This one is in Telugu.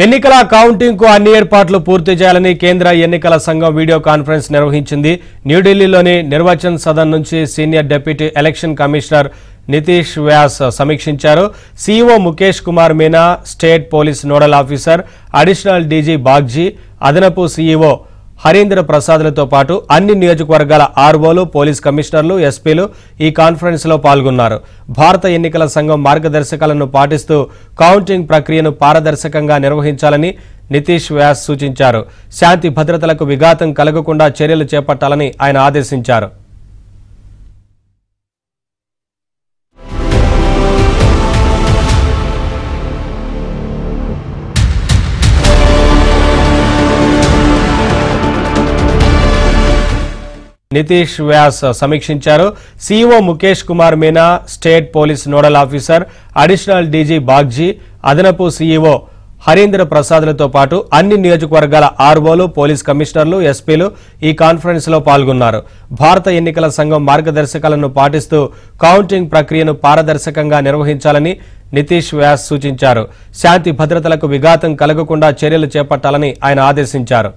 ఎన్నికల కౌంటింగ్ కు అన్ని ఏర్పాట్లు పూర్తి చేయాలని కేంద్ర ఎన్నికల సంఘం వీడియో కాన్ఫరెన్స్ నిర్వహించింది. న్యూఢిల్లీలోని నిర్వాచన్ సదన్ నుంచి senior deputy election commissioner Nitesh Vyas సమీక్షించారు. CEO Mukesh Kumar Meena, state police nodal officer additional DG Bagchi, అదనపు సీఈఓ హరీంద్ర ప్రసాద్లతో పాటు అన్ని నియోజకవర్గాల ఆర్ఓలు, పోలీస్ కమిషనర్లు, ఎస్పీలు ఈ కాన్ఫరెన్స్ లో పాల్గొన్నారు. భారత ఎన్నికల సంఘం మార్గదర్శకాలను పాటిస్తూ కౌంటింగ్ ప్రక్రియను పారదర్శకంగా నిర్వహించాలని నితీష్ వ్యాస్ సూచించారు. శాంతి భద్రతలకు విఘాతం కలగకుండా చర్యలు చేపట్టాలని ఆయన ఆదేశించారు. నితీష్ వ్యాస్ సమీక్షించారు. CEO Mukesh Kumar Meena, state police nodal officer additional DG Bagchi, అదనపు సీఈఓ హరీంద్ర ప్రసాద్లతో పాటు అన్ని నియోజకవర్గాల ఆర్ఓలు, పోలీస్ కమిషనర్లు, ఎస్పీలు ఈ కాన్ఫరెన్స్ లో పాల్గొన్నారు. భారత ఎన్నికల సంఘం మార్గదర్శకాలను పాటిస్తూ కౌంటింగ్ ప్రక్రియను పారదర్శకంగా నిర్వహించాలని నితీష్ వ్యాస్ సూచించారు. శాంతి భద్రతలకు విఘాతం కలగకుండా చర్యలు చేపట్టాలని ఆయన ఆదేశించారు.